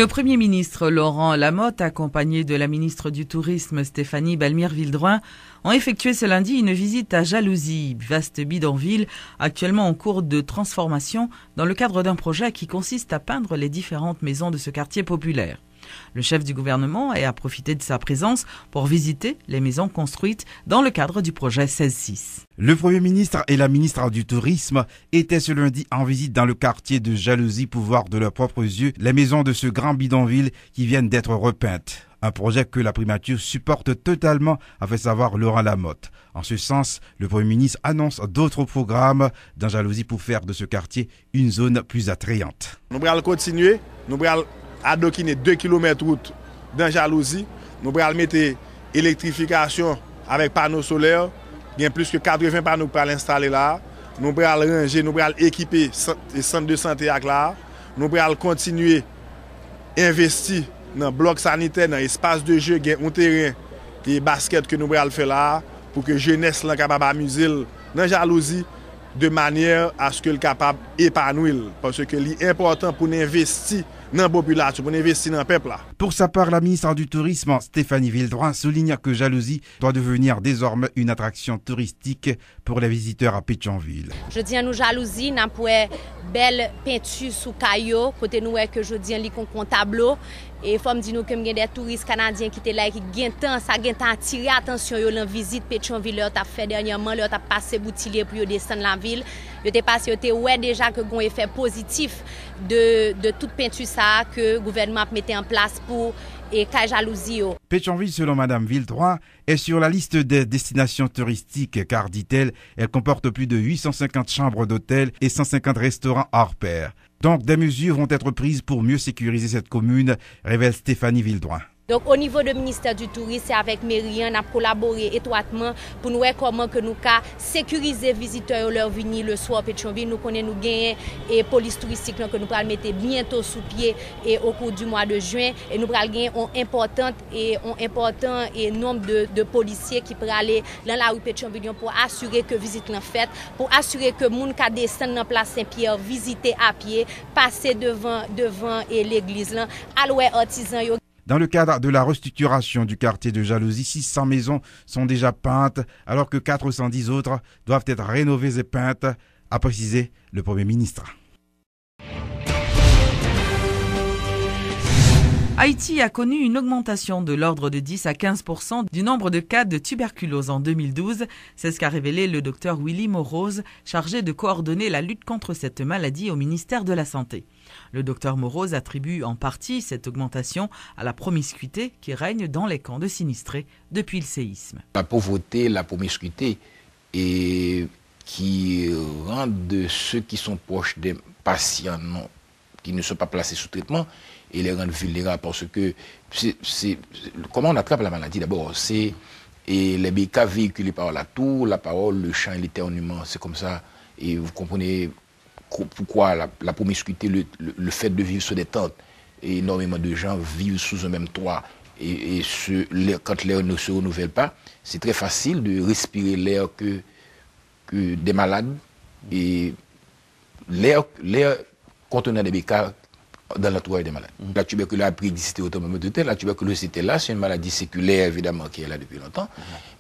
Le Premier ministre Laurent Lamotte, accompagné de la ministre du Tourisme Stéphanie Balmire-Vildroin, ont effectué ce lundi une visite à Jalousie, vaste bidonville actuellement en cours de transformation dans le cadre d'un projet qui consiste à peindre les différentes maisons de ce quartier populaire. Le chef du gouvernement a profité de sa présence pour visiter les maisons construites dans le cadre du projet 16-6. Le Premier ministre et la ministre du Tourisme étaient ce lundi en visite dans le quartier de Jalousie pour voir de leurs propres yeux les maisons de ce grand bidonville qui viennent d'être repeintes. Un projet que la primature supporte totalement, a fait savoir Laurent Lamotte. En ce sens, le Premier ministre annonce d'autres programmes dans Jalousie pour faire de ce quartier une zone plus attrayante. Nous allons continuer, nous allons adokiner 2 km route dans Jalousie. Nous allons mettre électrification avec panneaux solaires. Il y a plus que 80 panneaux pour l'installer là. Nous allons ranger, nous allons équiper les centres de santé là. Nous allons continuer à investir dans le bloc sanitaire, dans l'espace de jeu, dans un terrain et basket que nous allons faire là pour que la jeunesse soit capable d'amuser dans Jalousie de manière à ce qu'elle soit capable d'épanouir. Parce que c'est important pour nous investir dans la population, pour investir dans le peuple. Pour sa part, la ministre du Tourisme, Stéphanie Vildroin, souligne que Jalousie doit devenir désormais une attraction touristique pour les visiteurs à Pétionville. Je dis à nous Jalousie, nous avons une belle peinture sous caillou, côté nous que je dis un tableau. Et il faut me dire que nous avons des touristes canadiens qui étaient là et qui ont attiré l'attention de la visite Pétionville. Ils ont fait dernièrement, ils ont passé Boutillier pour descendre la ville. Ils ont passé, déjà que un effet positif de toute peinture ça que le gouvernement a mis en place pour et Jalousie. Pétionville, selon Madame Vildroin, est sur la liste des destinations touristiques car, dit-elle, elle comporte plus de 850 chambres d'hôtel et 150 restaurants hors pair. Donc, des mesures vont être prises pour mieux sécuriser cette commune, révèle Stéphanie Vildroin. Donc au niveau du ministère du Tourisme et avec mairie, on a collaboré étroitement pour nous voir comment que nous ca sécuriser visiteurs leur venir le soir Pétionville. Nous connaissons nous gagner et police touristique que nous allons mettre bientôt sous pied et au cours du mois de juin et nous allons gagner un important nombre de policiers qui pourraient aller dans la rue Pétionville pour assurer que visite l'en fait, pour assurer que moun ka descendre dans place Saint-Pierre visiter à pied, passer devant et l'église là, allouer artisans yo. Dans le cadre de la restructuration du quartier de Jalousie, 600 maisons sont déjà peintes, alors que 410 autres doivent être rénovées et peintes, a précisé le Premier ministre. Haïti a connu une augmentation de l'ordre de 10 à 15% du nombre de cas de tuberculose en 2012. C'est ce qu'a révélé le docteur Willy Morose, chargé de coordonner la lutte contre cette maladie au ministère de la Santé. Le docteur Morose attribue en partie cette augmentation à la promiscuité qui règne dans les camps de sinistrés depuis le séisme. La pauvreté, la promiscuité et qui rendent ceux qui sont proches des patients qui ne sont pas placés sous traitement et les rendent vulnérables parce que comment on attrape la maladie d'abord, c'est les BK véhiculés par la tour, la parole, le chant et l'éternuement, c'est comme ça et vous comprenez pourquoi la promiscuité, le fait de vivre sur des tentes, et énormément de gens vivent sous un même toit et quand l'air ne se renouvelle pas, c'est très facile de respirer l'air que des malades et l'air contenant des BK dans l'entourage des malades. La tuberculose a préexisté au temps même de tel. La tuberculose était là, c'est une maladie séculaire évidemment qui est là depuis longtemps,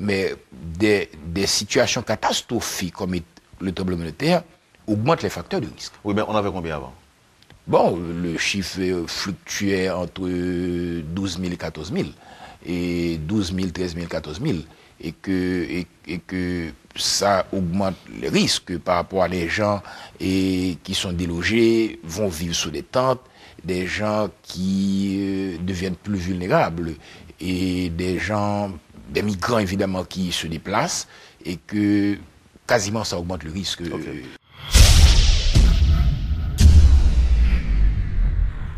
mais des situations catastrophiques comme le tremblement de terre augmentent les facteurs de risque. Oui, mais on avait combien avant? Bon, le chiffre fluctuait entre 12 000 et 14 000, et 12 000, 13 000, 14 000, et que ça augmente les risques par rapport à des gens qui sont délogés, vont vivre sous des tentes, des gens qui deviennent plus vulnérables, et des migrants évidemment qui se déplacent, et que quasiment ça augmente le risque. Okay.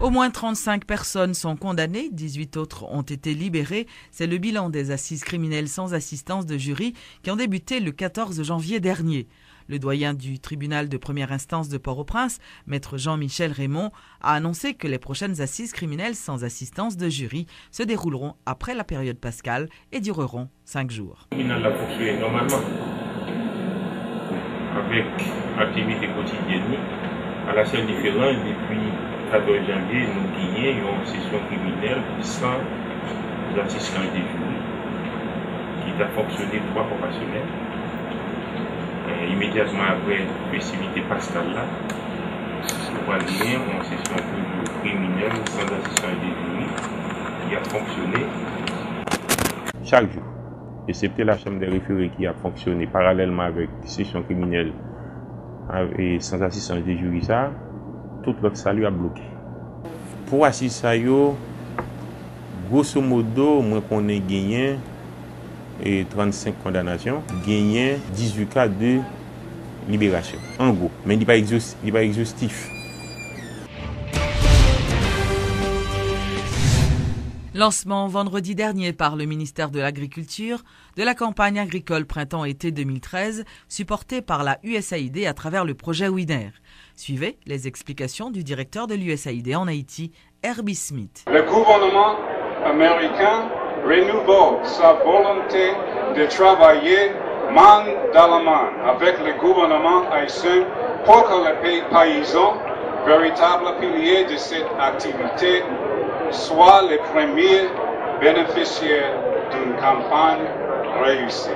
Au moins 35 personnes sont condamnées, 18 autres ont été libérées. C'est le bilan des assises criminelles sans assistance de jury qui ont débuté le 14 janvier dernier. Le doyen du tribunal de première instance de Port-au-Prince, maître Jean-Michel Raymond, a annoncé que les prochaines assises criminelles sans assistance de jury se dérouleront après la période pascale et dureront 5 jours. Le tribunal l'a poursuivi normalement avec activité quotidienne, à la seule différence depuis 14 janvier, nous gagnons une session criminelle sans assistants des jurys qui a fonctionné 3 fois par semaine. Immédiatement après la festivité pascale, nous avons gagné une session criminelle sans assistants des jurys qui a fonctionné chaque jour. Et c'était la Chambre des référés qui a fonctionné parallèlement avec la session criminelle et sans assistance des jurys, tout l'autre salut a bloqué. Pour assister à yo, grosso modo, moi qu'on ait gagné 35 condamnations, gagné 18 cas de libération. En gros, mais il n'est pas exhaustif. Lancement vendredi dernier par le ministère de l'Agriculture de la campagne agricole printemps-été 2013 supportée par la USAID à travers le projet Winner. Suivez les explications du directeur de l'USAID en Haïti, Herbie Smith. Le gouvernement américain renouvelle sa volonté de travailler main dans la main avec le gouvernement haïtien pour que les paysans, véritables piliers de cette activité, soient les premiers bénéficiaires d'une campagne réussie.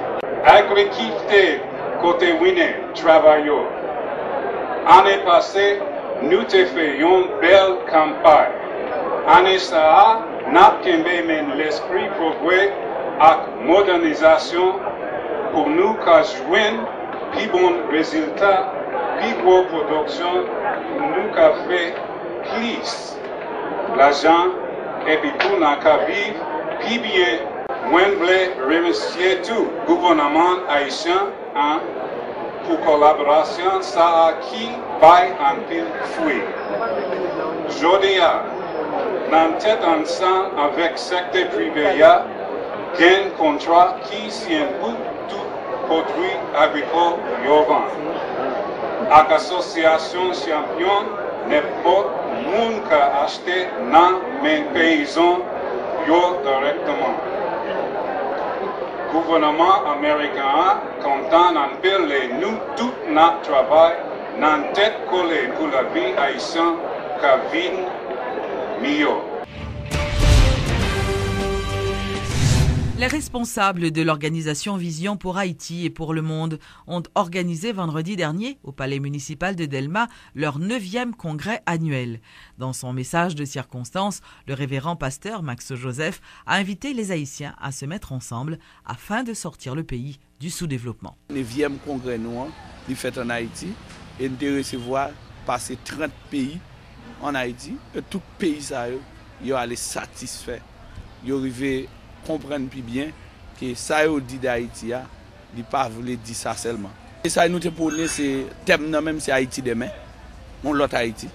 Agriculture côté Winner, travailleurs. Année passée, nous te faisions une belle campagne. Année ça, nous avons l'esprit progrès et modernisation pour nous joindre plus bons résultats, plus grosse production, pour nous fait plus l'argent et puis pour nous vivre plus bien. Moi, je voulais remercier tout le gouvernement haïtien pour collaboration, ça a qui baille un pile fruit. Aujourd'hui, dans tête ensemble avec le secteur privé, gain contrat qui s'y bout tout produit agricole yovan. Avec l'association champion, n'importe monde qui a acheté dans mes paysans directement. Le gouvernement américain content d'en parler nous tout notre travail dans tête collée pour la vie haïtienne qui vit mieux. Les responsables de l'organisation Vision pour Haïti et pour le monde ont organisé vendredi dernier au palais municipal de Delma leur 9e congrès annuel. Dans son message de circonstance, le révérend pasteur Max Joseph a invité les Haïtiens à se mettre ensemble afin de sortir le pays du sous-développement. Le 9e congrès noir, il fait en Haïti et nous recevoir passer 30 pays en Haïti et tout pays ça yo allé satisfait. Yo arrivé comprendre plus bien que ça yo dit d'Haïti a, il pas voulu dire ça seulement. Et ça nous te prôner c'est thème non même c'est Haïti demain. On l'autre Haïti.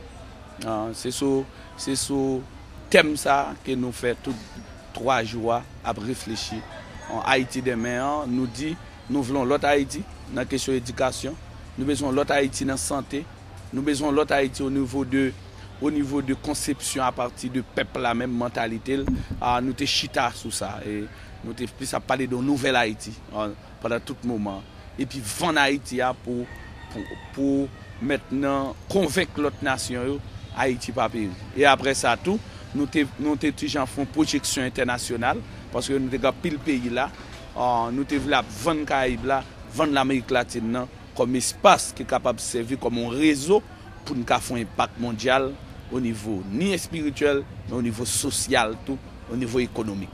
C'est sur thème ça que nous fait tout 3 jours à réfléchir. En Haïti demain nous dit nous voulons l'autre Haïti dans la question éducation, nous besoin l'autre Haïti dans la santé, nous besoin l'autre Haïti au niveau de conception à partir de peuple la même mentalité. Nous te chita sur ça et nous te plus à parler de nouvelle Haïti pendant tout moment et puis vendre Haïti pour maintenant convaincre l'autre nation Haïti pas périr. Et après ça tout nous te toujours font projection internationale parce que nous te gars pile pays là nous te voulons vendre Caraïbes là, vendre l'Amérique latine comme espace qui est capable de servir comme un réseau pour nous faire un impact mondial au niveau ni spirituel, mais au niveau social, tout, au niveau économique.